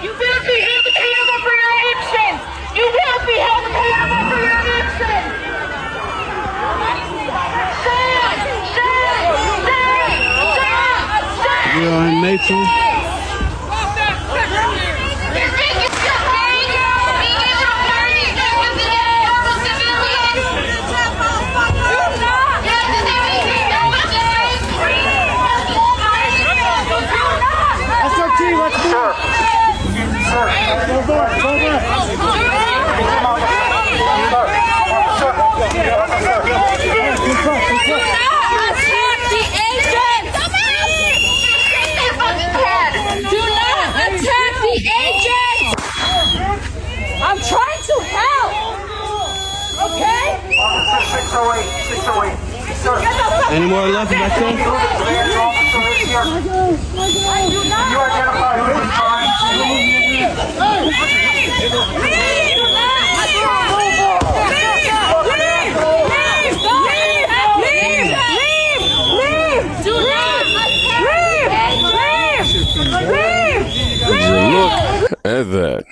You will be held accountable for your actions. You will be held accountable for your actions. We are in Naples. I'm trying to help. Okay? 608. Any more left back there? You identify who is trying Look at that.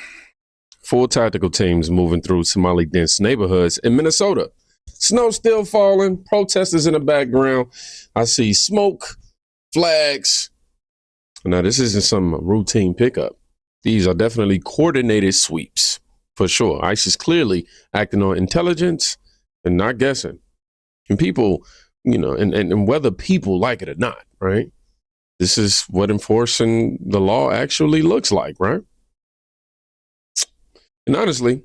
4 tactical teams moving through Somali dense neighborhoods in Minnesota. Snow still falling, protesters in the background. I see smoke, flags. Now, this isn't some routine pickup. These are definitely coordinated sweeps, for sure. ICE is clearly acting on intelligence and not guessing. And people, you know, and whether people like it or not, right? This is what enforcing the law actually looks like, right? And honestly,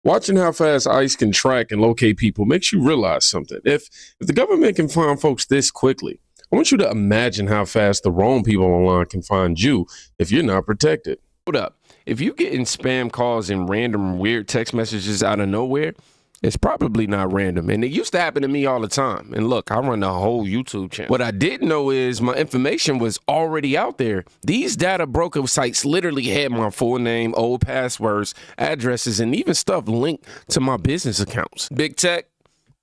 watching how fast ICE can track and locate people makes you realize something. If the government can find folks this quickly, I want you to imagine how fast the wrong people online can find you if you're not protected. Hold up. If you're getting spam calls and random weird text messages out of nowhere, it's probably not random. And it used to happen to me all the time. And look, I run the whole YouTube channel. What I didn't know is my information was already out there. These data broker sites literally had my full name, old passwords, addresses, and even stuff linked to my business accounts. Big tech,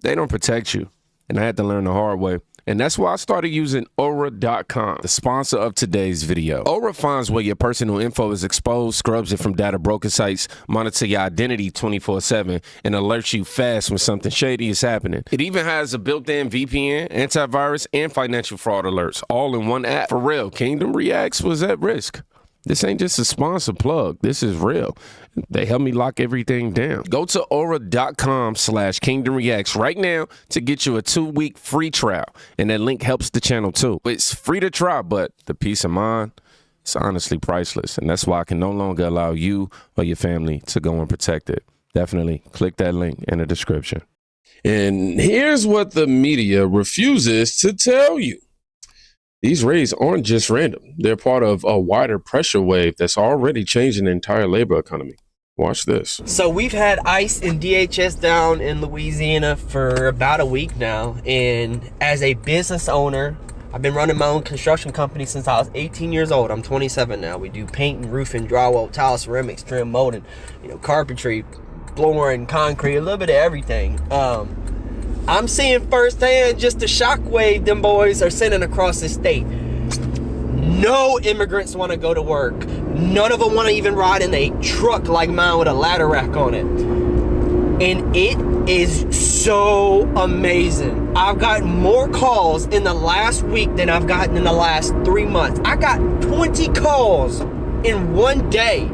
they don't protect you. And I had to learn the hard way. And that's why I started using Aura.com, the sponsor of today's video. Aura finds where your personal info is exposed, scrubs it from data broker sites, monitor your identity 24/7, and alerts you fast when something shady is happening. It even has a built-in VPN, antivirus, and financial fraud alerts, all in one app. For real, Kingdom Reacts was at risk. This ain't just a sponsor plug. This is real. They help me lock everything down. Go to aura.com/Kingdom Reacts right now to get you a 2-week free trial. And that link helps the channel too. It's free to try, but the peace of mind, it's honestly priceless. And that's why I can no longer allow you or your family to go unprotected. Definitely click that link in the description. And here's what the media refuses to tell you. These raids aren't just random. They're part of a wider pressure wave that's already changing the entire labor economy. Watch this. So we've had ICE and DHS down in Louisiana for about a week now. And as a business owner, I've been running my own construction company since I was 18 years old. I'm 27 now. We do painting, roofing, drywall, tile, ceramics, trim, molding, carpentry, flooring, concrete, a little bit of everything. I'm seeing firsthand just the shockwave them boys are sending across the state. No immigrants want to go to work. None of them want to even ride in a truck like mine with a ladder rack on it. And it is so amazing. I've gotten more calls in the last week than I've gotten in the last 3 months. I got 20 calls in one day.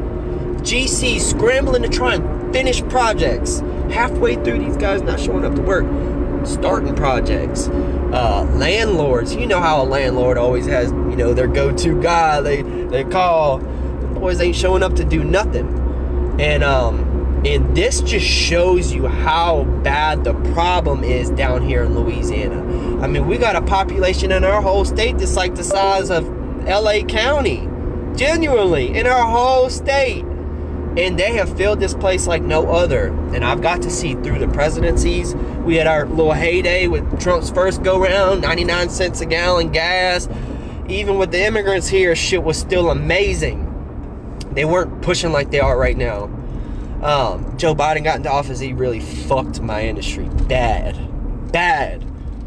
GC scrambling to try and finish projects. Halfway through, these guys not showing up to work. Starting projects. Landlords, you know how a landlord always has, their go-to guy they call. The boys ain't showing up to do nothing. And this just shows you how bad the problem is down here in Louisiana. I mean, we got a population in our whole state that's like the size of LA County. Genuinely, in our whole state. And they have filled this place like no other. And I've got to see through the presidencies. We had our little heyday with Trump's first go-round, 99 cents a gallon gas. Even with the immigrants here, shit was still amazing. They weren't pushing like they are right now. Joe Biden got into office, he really fucked my industry bad.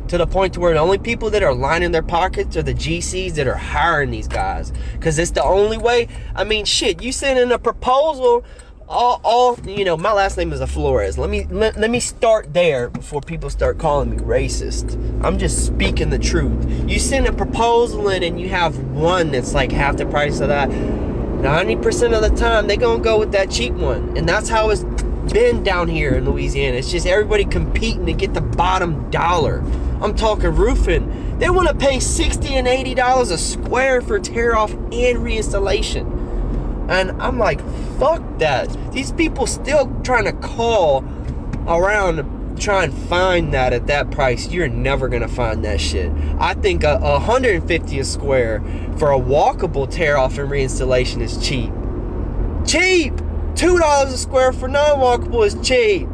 to the point to where the only people that are lining their pockets are the GCs that are hiring these guys, because it's the only way. I mean, shit, you send in a proposal, all you know, my last name is a Flores. Let me start there before people start calling me racist. I'm just speaking the truth. You send a proposal in and you have one that's like half the price of that, 90% of the time they gonna go with that cheap one. And that's how it's been down here in Louisiana. It's just everybody competing to get the bottom dollar. I'm talking roofing. They want to pay $60 and $80 a square for tear off and reinstallation. And I'm like, fuck that. These people still trying to call around to try and find that at that price. You're never gonna find that shit. I think $150 a square for a walkable tear off and reinstallation is cheap. Cheap! $2 a square for non-walkable is cheap.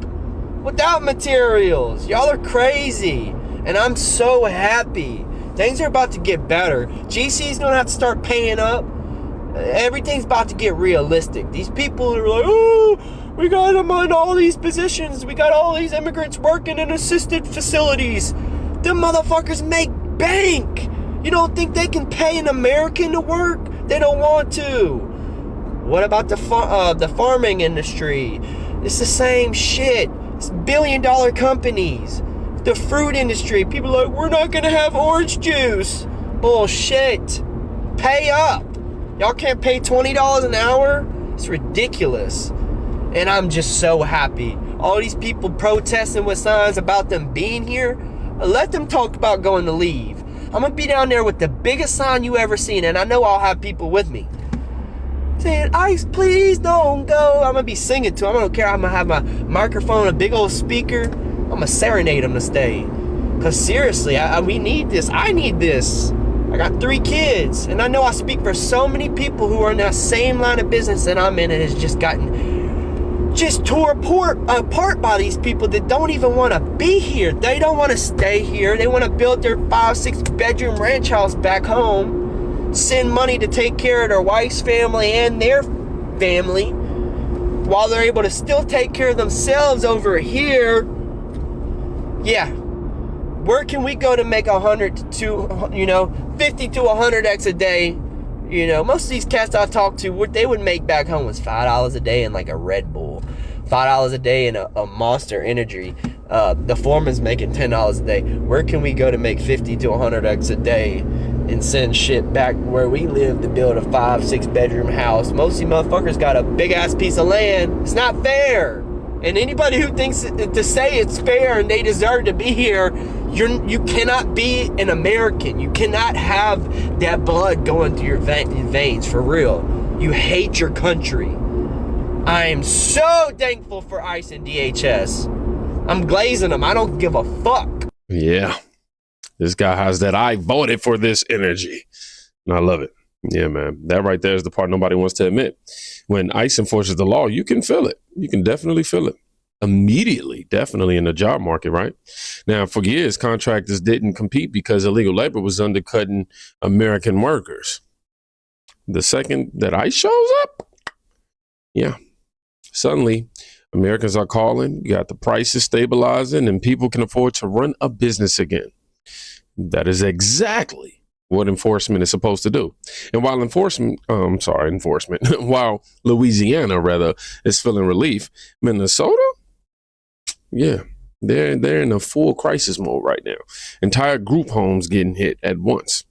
Without materials. Y'all are crazy. And I'm so happy. Things are about to get better. GC's gonna have to start paying up. Everything's about to get realistic. These people are like, oh, we got them on all these positions. We got all these immigrants working in assisted facilities. Them motherfuckers make bank. You don't think they can pay an American to work? They don't want to. What about the farming industry? It's the same shit. It's billion-dollar companies. The fruit industry, people are like, we're not gonna have orange juice. Bullshit. Pay up. Y'all can't pay $20 an hour? It's ridiculous. And I'm just so happy. All these people protesting with signs about them being here, let them talk about going to leave. I'm gonna be down there with the biggest sign you ever seen, and I know I'll have people with me saying, ICE, please don't go. I'm gonna be singing to them. I don't care. I'm gonna have my microphone, a big old speaker. I'm gonna serenade them to stay. Cause seriously, we need this. I need this. I got 3 kids, and I know I speak for so many people who are in that same line of business that I'm in, and has just gotten tore apart by these people that don't even want to be here. They don't want to stay here. They want to build their 5-6 bedroom ranch house back home, send money to take care of their wife's family and their family, while they're able to still take care of themselves over here. Yeah. Where can we go to make 100 to, 50 to 100x a day? Most of these cats I talk to, what they would make back home was $5 a day in like a Red Bull, $5 a day in a Monster Energy. The foreman's making $10 a day. Where can we go to make 50 to 100x a day and send shit back where we live to build a 5-6 bedroom house? Most of you motherfuckers got a big ass piece of land. It's not fair. And anybody who thinks to say it's fair and they deserve to be here, you cannot be an American. You cannot have that blood going through your veins, for real. You hate your country. I am so thankful for ICE and DHS. I'm glazing them. I don't give a fuck. Yeah. This guy has that I voted for this energy. And I love it. Yeah, man. That right there is the part nobody wants to admit. When ICE enforces the law, you can feel it. You can definitely feel it. Immediately, definitely in the job market, right? Now, for years, contractors didn't compete because illegal labor was undercutting American workers. The second that ICE shows up, yeah, suddenly Americans are calling, you got the prices stabilizing, and people can afford to run a business again. That is exactly what enforcement is supposed to do. And while while Louisiana rather is feeling relief, Minnesota, yeah, they're in a full crisis mode right now. Entire group homes getting hit at once.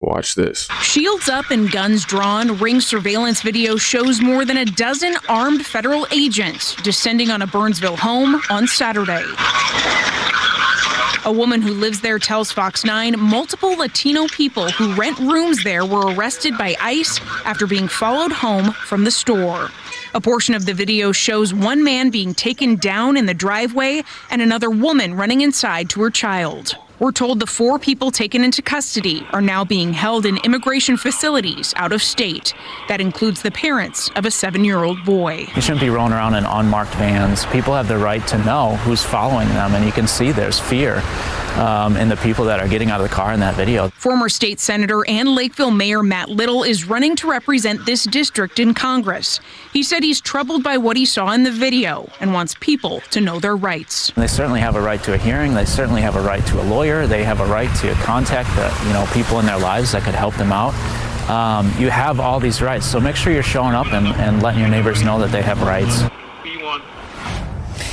Watch this. Shields up and guns drawn, Ring surveillance video shows more than a dozen armed federal agents descending on a Burnsville home on Saturday. A woman who lives there tells Fox 9 multiple Latino people who rent rooms there were arrested by ICE after being followed home from the store. A portion of the video shows one man being taken down in the driveway and another woman running inside to her child. We're told the 4 people taken into custody are now being held in immigration facilities out of state. That includes the parents of a 7-year-old boy. You shouldn't be rolling around in unmarked vans. People have the right to know who's following them, and you can see there's fear. and the people that are getting out of the car in that video. Former state senator and Lakeville Mayor Matt Little is running to represent this district in Congress. He said he's troubled by what he saw in the video and wants people to know their rights. They certainly have a right to a hearing. They certainly have a right to a lawyer. They have a right to contact the people in their lives that could help them out. You have all these rights, so make sure you're showing up and letting your neighbors know that they have rights.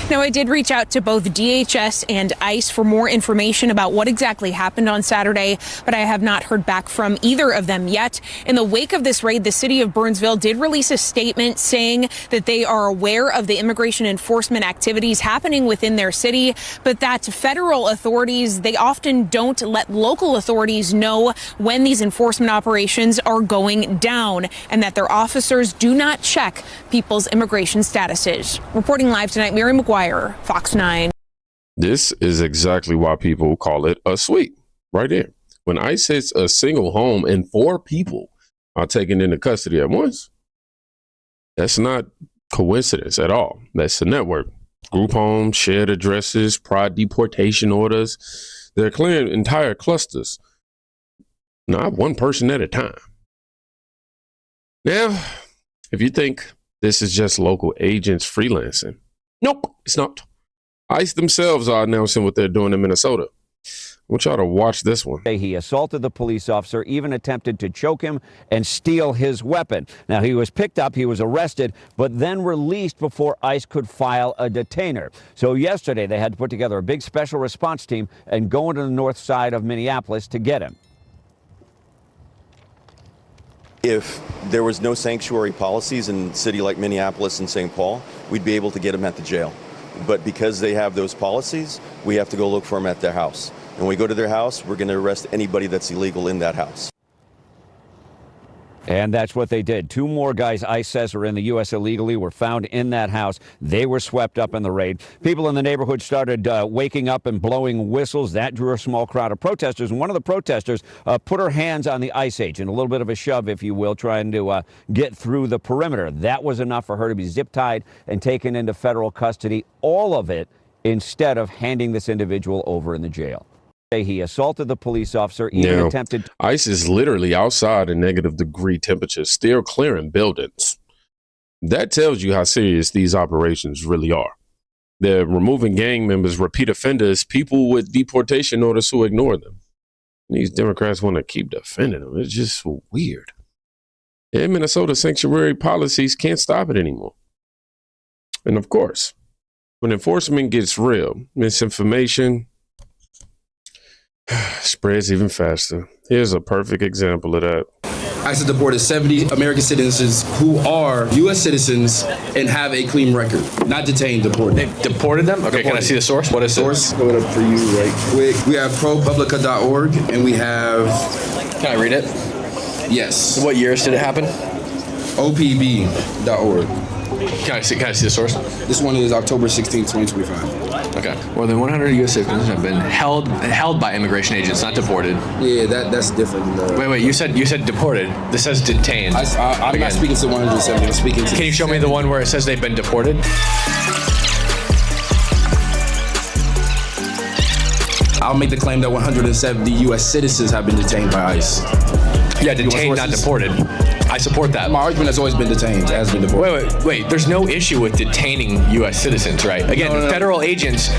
Now, I did reach out to both DHS and ICE for more information about what exactly happened on Saturday, but I have not heard back from either of them yet. In the wake of this raid, the city of Burnsville did release a statement saying that they are aware of the immigration enforcement activities happening within their city, but that federal authorities, they often don't let local authorities know when these enforcement operations are going down, and that their officers do not check people's immigration statuses. Reporting live tonight, Mary McGuire, Fox 9. This is exactly why people call it a sweep, right there. When ICE hits a single home and 4 people are taken into custody at once, that's not coincidence at all. That's a network. Group homes, shared addresses, prior deportation orders. They're clearing entire clusters, not one person at a time. Now, if you think this is just local agents freelancing, nope, it's not. ICE themselves are announcing what they're doing in Minnesota. I want y'all to watch this one. He assaulted the police officer, even attempted to choke him and steal his weapon. Now, he was picked up, he was arrested, but then released before ICE could file a detainer. So yesterday, they had to put together a big special response team and go into the north side of Minneapolis to get him. If there was no sanctuary policies in a city like Minneapolis and St. Paul, we'd be able to get them at the jail. But because they have those policies, we have to go look for them at their house. And when we go to their house, we're going to arrest anybody that's illegal in that house. And that's what they did. 2 more guys ICE says are in the U.S. illegally were found in that house. They were swept up in the raid. People in the neighborhood started waking up and blowing whistles. That drew a small crowd of protesters. And one of the protesters put her hands on the ICE agent, a little bit of a shove, if you will, trying to get through the perimeter. That was enough for her to be zip-tied and taken into federal custody. All of it instead of handing this individual over in the jail. He assaulted the police officer, even attempted. ICE is literally outside in -degree temperatures, still clearing buildings. That tells you how serious these operations really are. They're removing gang members, repeat offenders, people with deportation orders who ignore them. And these Democrats want to keep defending them. It's just so weird. In Minnesota, sanctuary policies can't stop it anymore. And of course, when enforcement gets real, misinformation spreads even faster. Here's a perfect example of that. ICE deported 70 American citizens who are U.S. citizens and have a clean record. Not detained, deported. They deported them? Okay, can I see the source? What is the source? Pull it up for you right quick. We have ProPublica.org and we have... Can I read it? Yes. What years did it happen? OPB.org. Can I see the source? This one is October 16, 2025. Okay. More than 100 U.S. citizens have been held by immigration agents, not deported. Yeah, that's different. Wait. You said deported. This says detained. I'm not speaking to 170. I'm speaking to. Can you show me the one where it says they've been deported? I'll make the claim that 170 U.S. citizens have been detained by ICE. Yeah, detained, not deported. I support that. My argument has always been detained, has been deported. Wait. There's no issue with detaining U.S. citizens, right? Again, no. Federal agents,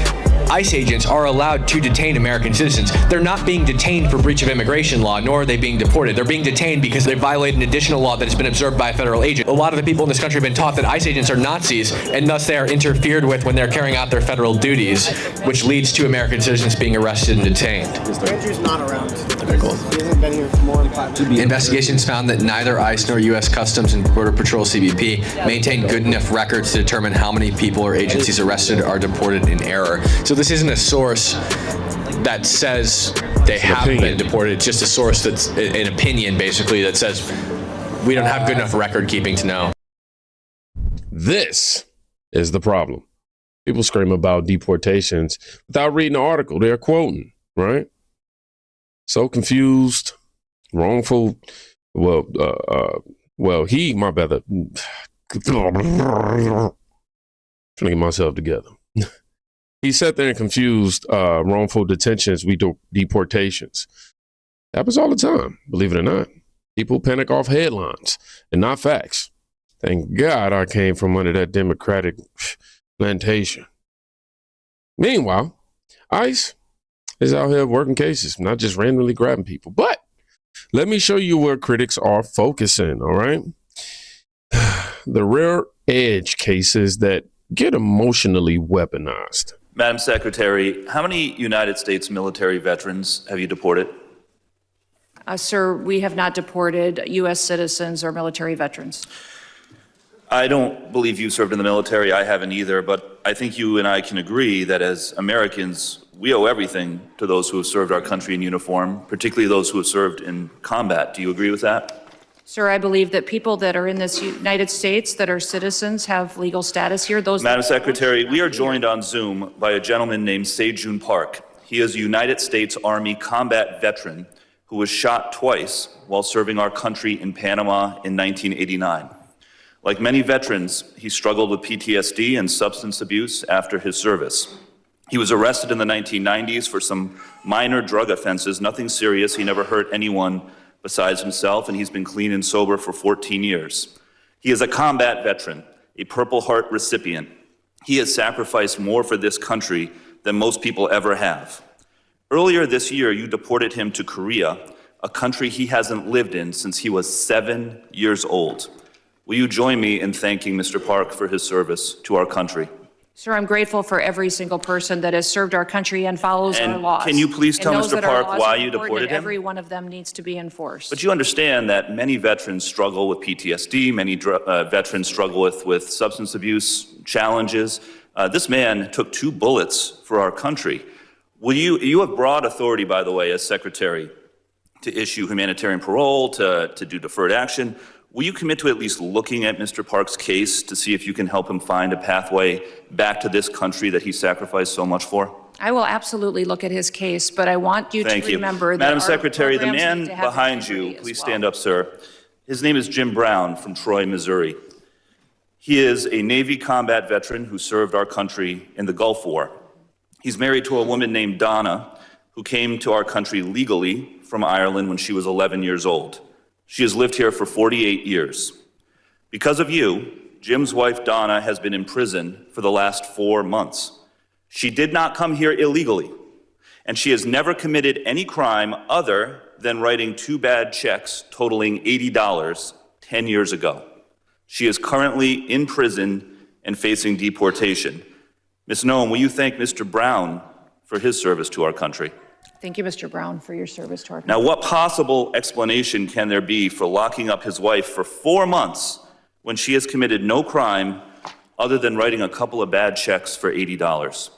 ICE agents are allowed to detain American citizens. They're not being detained for breach of immigration law, nor are they being deported. They're being detained because they violate an additional law that has been observed by a federal agent. A lot of the people in this country have been taught that ICE agents are Nazis, and thus they are interfered with when they're carrying out their federal duties, which leads to American citizens being arrested and detained. Andrew's not around. Okay, cool. He hasn't been here for more than 5 minutes. Investigations found that neither ICE nor U.S. Customs and Border Patrol (CBP) maintain good enough records to determine how many people or agencies arrested are deported in error. So this isn't a source that says they have been deported. It's just a source that's an opinion, basically, that says we don't have good enough record keeping to know. This is the problem. People scream about deportations without reading the article they're quoting, right? So confused, wrongful. My brother. Trying to get myself together. He sat there and confused wrongful detentions with deportations. Happens all the time, believe it or not. People panic off headlines and not facts. Thank God I came from under that Democratic plantation. Meanwhile, ICE is out here working cases, not just randomly grabbing people. But let me show you where critics are focusing, all right? The rare edge cases that get emotionally weaponized. Madam Secretary, how many United States military veterans have you deported? Sir, we have not deported U.S. citizens or military veterans. I don't believe you served in the military. I haven't either, but I think you and I can agree that as Americans, we owe everything to those who have served our country in uniform, particularly those who have served in combat. Do you agree with that? Sir, I believe that people that are in this United States that are citizens have legal status here. Madam Secretary, we are joined on Zoom by a gentleman named Se-Jun Park. He is a United States Army combat veteran who was shot twice while serving our country in Panama in 1989. Like many veterans, he struggled with PTSD and substance abuse after his service. He was arrested in the 1990s for some minor drug offenses, nothing serious. He never hurt anyone besides himself, and he's been clean and sober for 14 years. He is a combat veteran, a Purple Heart recipient. He has sacrificed more for this country than most people ever have. Earlier this year, you deported him to Korea, a country he hasn't lived in since he was 7 years old. Will you join me in thanking Mr. Park for his service to our country? Sir, I'm grateful for every single person that has served our country and follows our laws. Can you please tell Mr. Park why you deported him? Every one of them needs to be enforced. But you understand that many veterans struggle with PTSD, many veterans struggle with substance abuse challenges. This man took 2 bullets for our country. You have broad authority, by the way, as Secretary, to issue humanitarian parole, to do deferred action. Will you commit to at least looking at Mr. Park's case to see if you can help him find a pathway back to this country that he sacrificed so much for? I will absolutely look at his case, but I want you to remember that Madam Secretary, the man behind you, please stand up, sir. His name is Jim Brown from Troy, Missouri. He is a Navy combat veteran who served our country in the Gulf War. He's married to a woman named Donna, who came to our country legally from Ireland when she was 11 years old. She has lived here for 48 years. Because of you, Jim's wife, Donna, has been in prison for the last 4 months. She did not come here illegally, and she has never committed any crime other than writing 2 bad checks totaling $80 10 years ago. She is currently in prison and facing deportation. Ms. Noem, will you thank Mr. Brown for his service to our country? Thank you, Mr. Brown, for your service to our country. Now, what possible explanation can there be for locking up his wife for 4 months when she has committed no crime other than writing a couple of bad checks for $80?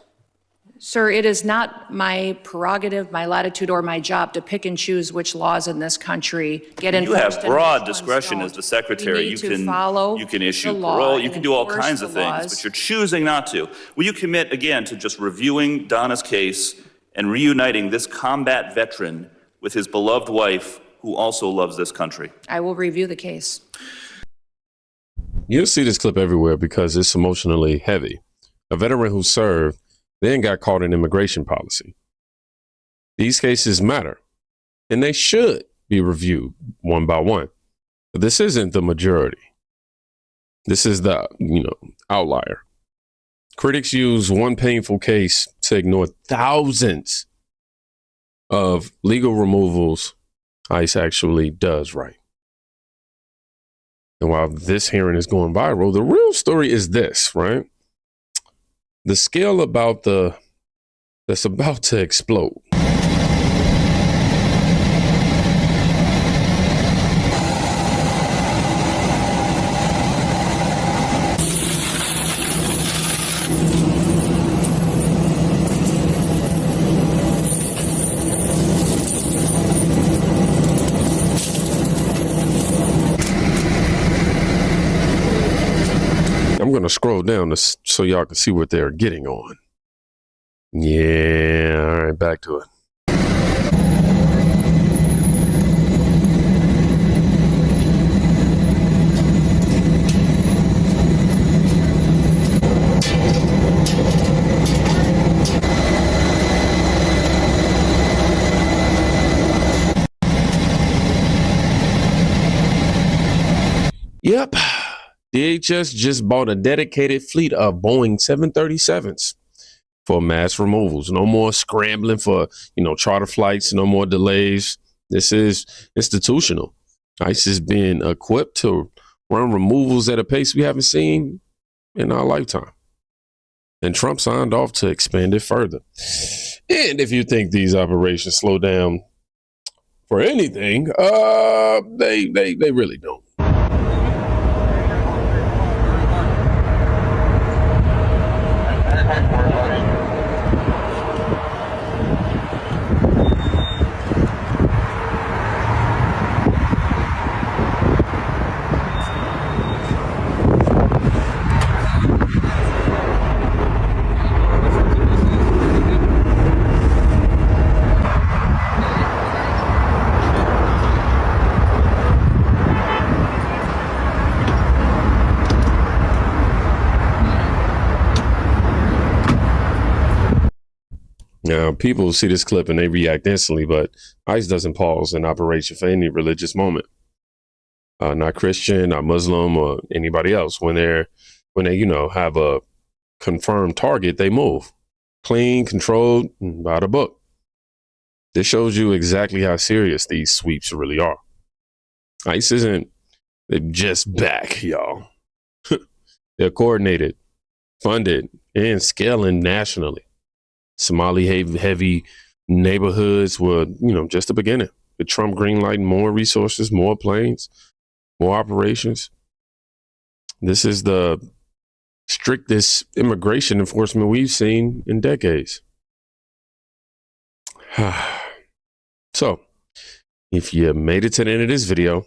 Sir, it is not my prerogative, my latitude, or my job to pick and choose which laws in this country get enforced. You have broad discretion as the Secretary. You can issue parole, you can do all kinds of things, but you're choosing not to. Will you commit, again, to just reviewing Donna's case and reuniting this combat veteran with his beloved wife, who also loves this country? I will review the case. You'll see this clip everywhere because it's emotionally heavy. A veteran who served then got caught in immigration policy. These cases matter, and they should be reviewed one by one. But this isn't the majority. This is the, outlier. Critics use one painful case to ignore thousands of legal removals ICE actually does right. And while this hearing is going viral, the real story is this, right? The scale that's about to explode. I'm going to scroll down so y'all can see what they're getting on. Yeah, all right, back to it. DHS just bought a dedicated fleet of Boeing 737s for mass removals. No more scrambling for, charter flights, no more delays. This is institutional. ICE is being equipped to run removals at a pace we haven't seen in our lifetime. And Trump signed off to expand it further. And if you think these operations slow down for anything, they really don't. Now, people see this clip and they react instantly, but ICE doesn't pause an operation for any religious moment. Not Christian, not Muslim, or anybody else. When they have a confirmed target, they move. Clean, controlled, by the book. This shows you exactly how serious these sweeps really are. ICE isn't just back, y'all. They're coordinated, funded, and scaling nationally. Somali heavy neighborhoods were, just the beginning. With Trump greenlighting more resources, more planes, more operations. This is the strictest immigration enforcement we've seen in decades. So, if you made it to the end of this video,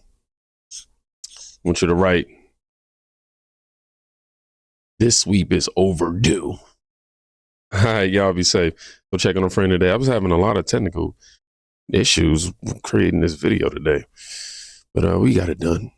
I want you to write, "This sweep is overdue." All right, y'all be safe. Go check on a friend today. I was having a lot of technical issues creating this video today, but we got it done.